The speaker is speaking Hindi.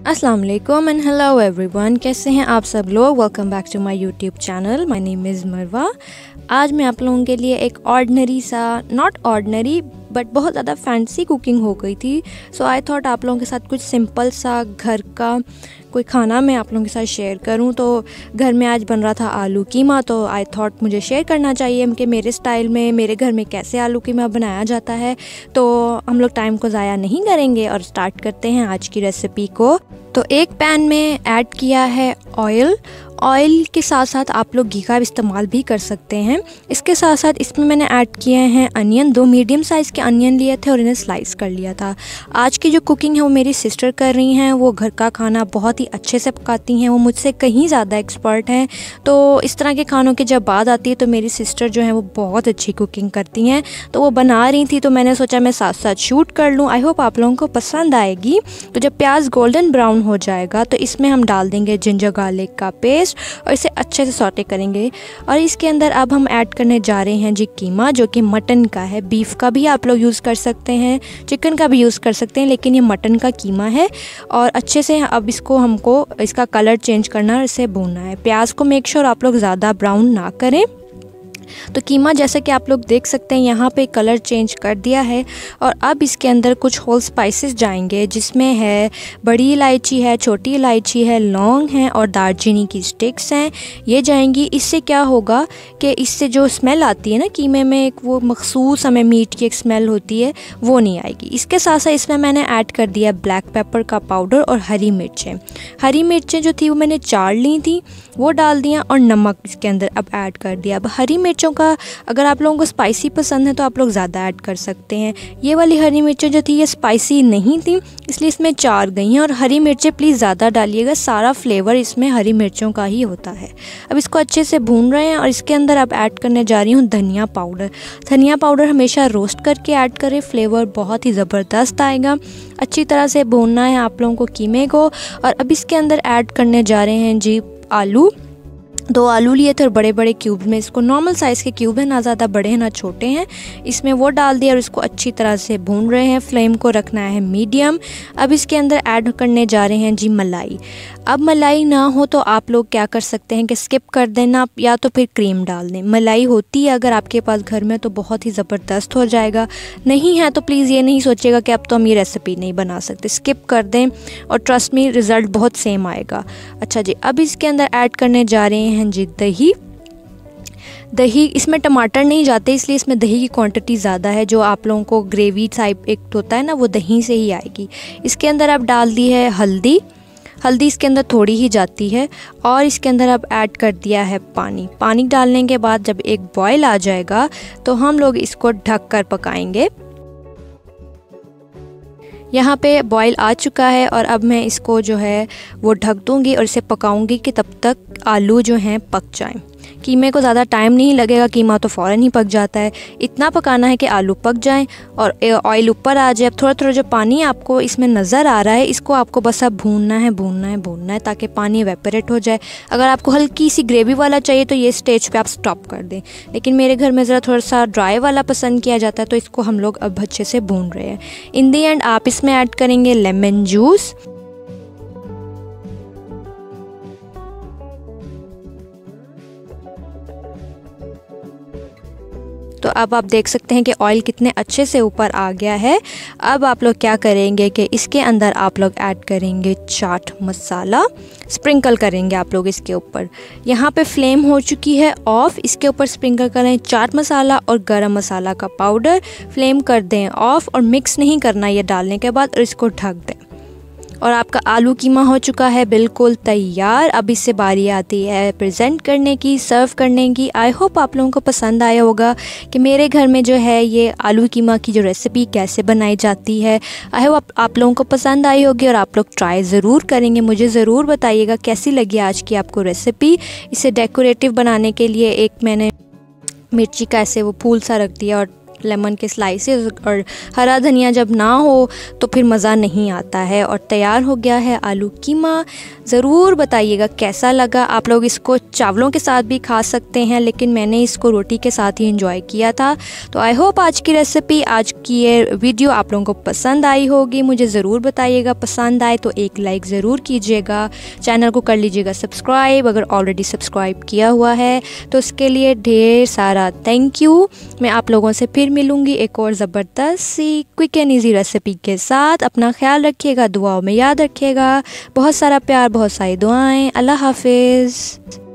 अस्सलाम वालेकुम एंड हेलो एवरीवन, कैसे हैं आप सब लोग। Welcome back to my YouTube channel. My name is Marwa. आज मैं आप लोगों के लिए एक ऑर्डिनरी सा, नॉट ऑर्डिनरी बट बहुत ज़्यादा फैंसी कुकिंग हो गई थी। सो आई थॉट आप लोगों के साथ कुछ सिंपल सा घर का कोई खाना मैं आप लोगों के साथ शेयर करूं। तो घर में आज बन रहा था आलू कीमा, तो आई थॉट मुझे शेयर करना चाहिए कि मेरे स्टाइल में मेरे घर में कैसे आलू कीमा बनाया जाता है। तो हम लोग टाइम को ज़ाया नहीं करेंगे और स्टार्ट करते हैं आज की रेसिपी को। तो एक पैन में ऐड किया है ऑयल के साथ साथ आप लोग घी का इस्तेमाल भी कर सकते हैं। इसके साथ साथ इसमें मैंने ऐड किए हैं अनियन। 2 मीडियम साइज़ के अनियन लिए थे और इन्हें स्लाइस कर लिया था। आज की जो कुकिंग है वो मेरी सिस्टर कर रही हैं। वो घर का खाना बहुत ही अच्छे से पकाती हैं, वो मुझसे कहीं ज़्यादा एक्सपर्ट हैं। तो इस तरह के खानों की जब बात आती है तो मेरी सिस्टर जो है वो बहुत अच्छी कुकिंग करती हैं। तो वो बना रही थी तो मैंने सोचा मैं साथ साथ शूट कर लूँ। आई होप आप लोगों को पसंद आएगी। तो जब प्याज गोल्डन ब्राउन हो जाएगा तो इसमें हम डाल देंगे जिंजर गार्लिक का पेस्ट और इसे अच्छे से सौटे करेंगे। और इसके अंदर अब हम ऐड करने जा रहे हैं जी कीमा, जो कि मटन का है। बीफ का भी आप लोग यूज़ कर सकते हैं, चिकन का भी यूज़ कर सकते हैं, लेकिन ये मटन का कीमा है। और अच्छे से अब हमको इसका कलर चेंज करना है और इसे भूनना है। प्याज को मेक श्योर आप लोग ज़्यादा ब्राउन ना करें। तो कीमा जैसा कि आप लोग देख सकते हैं यहाँ पे कलर चेंज कर दिया है। और अब इसके अंदर कुछ होल स्पाइसेस जाएंगे, जिसमें है बड़ी इलायची है, छोटी इलायची है, लौंग है और दारचीनी की स्टिक्स हैं, ये जाएंगी। इससे क्या होगा कि इससे जो स्मेल आती है ना कीमे में, एक वो मखसूस हमें मीट की एक स्मेल होती है, वो नहीं आएगी। इसके साथ साथ इसमें मैंने ऐड कर दिया ब्लैक पेपर का पाउडर और हरी मिर्चें जो थी वो मैंने 4 ली थी, वो डाल दिया। और नमक इसके अंदर अब ऐड कर दिया। अब हरी मिर्चों का अगर आप लोगों को स्पाइसी पसंद है तो आप लोग ज़्यादा ऐड कर सकते हैं। ये वाली हरी मिर्चें जो थी ये स्पाइसी नहीं थी, इसलिए इसमें 4 गई हैं। और हरी मिर्चें प्लीज़ ज़्यादा डालिएगा, सारा फ्लेवर इसमें हरी मिर्चों का ही होता है। अब इसको अच्छे से भून रहे हैं और इसके अंदर अब ऐड करने जा रही हूँ धनिया पाउडर। धनिया पाउडर हमेशा रोस्ट करके ऐड करें, फ्लेवर बहुत ही ज़बरदस्त आएगा। अच्छी तरह से भूनना है आप लोगों को कीमे को। और अब इसके अंदर ऐड करने जा रहे हैं जी आलू। 2 आलू लिए थे और बड़े बड़े क्यूब में, इसको नॉर्मल साइज़ के क्यूब है, ना ज़्यादा बड़े हैं ना छोटे हैं। इसमें वो डाल दिया और इसको अच्छी तरह से भून रहे हैं। फ्लेम को रखना है मीडियम। अब इसके अंदर ऐड करने जा रहे हैं जी मलाई। अब मलाई ना हो तो आप लोग क्या कर सकते हैं कि स्किप कर देना या तो फिर क्रीम डाल दें। मलाई होती है अगर आपके पास घर में तो बहुत ही ज़बरदस्त हो जाएगा। नहीं है तो प्लीज़ ये नहीं सोचिएगा कि अब तो हम ये रेसिपी नहीं बना सकते, स्किप कर दें और ट्रस्ट मी रिज़ल्ट बहुत सेम आएगा। अच्छा जी, अब इसके अंदर ऐड करने जा रहे हैं जी दही। इसमें टमाटर नहीं जाते, इसलिए इसमें दही की क्वांटिटी ज़्यादा है। जो आप लोगों को ग्रेवी टाइप एक होता है ना, वो दही से ही आएगी। इसके अंदर अब डाल दी है हल्दी इसके अंदर थोड़ी ही जाती है। और इसके अंदर अब ऐड कर दिया है पानी डालने के बाद जब एक बॉयल आ जाएगा तो हम लोग इसको ढक कर पकाएंगे। यहाँ पे बॉयल आ चुका है और अब मैं इसको जो है वो ढक दूँगी और इसे पकाऊंगी कि तब तक आलू जो हैं पक जाएं। कीमे को ज़्यादा टाइम नहीं लगेगा, कीमा तो फ़ौरन ही पक जाता है। इतना पकाना है कि आलू पक जाएं और ऑयल ऊपर आ जाए। अब थोड़ा थोड़ा जो पानी आपको इसमें नज़र आ रहा है, इसको आपको बस अब भूनना है ताकि पानी एवेपोरेट हो जाए। अगर आपको हल्की सी ग्रेवी वाला चाहिए तो ये स्टेज पे आप स्टॉप कर दें, लेकिन मेरे घर में ज़रा थोड़ा सा ड्राई वाला पसंद किया जाता है, तो इसको हम लोग अब अच्छे से भून रहे हैं। इन दी एंड आप इसमें ऐड करेंगे लेमन जूस। तो अब आप देख सकते हैं कि ऑयल कितने अच्छे से ऊपर आ गया है। अब आप लोग क्या करेंगे कि इसके अंदर आप लोग ऐड करेंगे चाट मसाला, स्प्रिंकल करेंगे आप लोग इसके ऊपर। यहाँ पे फ्लेम हो चुकी है ऑफ, इसके ऊपर स्प्रिंकल करें चाट मसाला और गरम मसाला का पाउडर। फ्लेम कर दें ऑफ और मिक्स नहीं करना ये डालने के बाद, और इसको ढक दें। और आपका आलू कीमा हो चुका है बिल्कुल तैयार। अब इससे बारी आती है प्रेजेंट करने की, सर्व करने की। आई होप आप लोगों को पसंद आया होगा कि मेरे घर में जो है ये आलू कीमा की जो रेसिपी कैसे बनाई जाती है। आई होप आप लोगों को पसंद आई होगी और आप लोग ट्राई ज़रूर करेंगे। मुझे ज़रूर बताइएगा कैसी लगी आज की आपको रेसिपी। इसे डेकोरेटिव बनाने के लिए एक मैंने मिर्ची का ऐसे वो फूल सा रख दिया और लेमन के स्लाइसेस और हरा धनिया जब ना हो तो फिर मज़ा नहीं आता है। और तैयार हो गया है आलू कीमा। ज़रूर बताइएगा कैसा लगा। आप लोग इसको चावलों के साथ भी खा सकते हैं, लेकिन मैंने इसको रोटी के साथ ही एंजॉय किया था। तो आई होप आज की रेसिपी, आज की ये वीडियो आप लोगों को पसंद आई होगी। मुझे ज़रूर बताइएगा, पसंद आए तो एक लाइक ज़रूर कीजिएगा। चैनल को कर लीजिएगा सब्सक्राइब अगर ऑलरेडी सब्सक्राइब किया हुआ है तो उसके लिए ढेर सारा थैंक यू। मैं आप लोगों से फिर मिलूँगी एक और ज़बरदस्त सी क्विक एंड ईजी रेसिपी के साथ। अपना ख्याल रखिएगा, दुआओं में याद रखिएगा। बहुत सारा प्यार, बहुत सारी दुआएं। अल्लाह हाफिज़।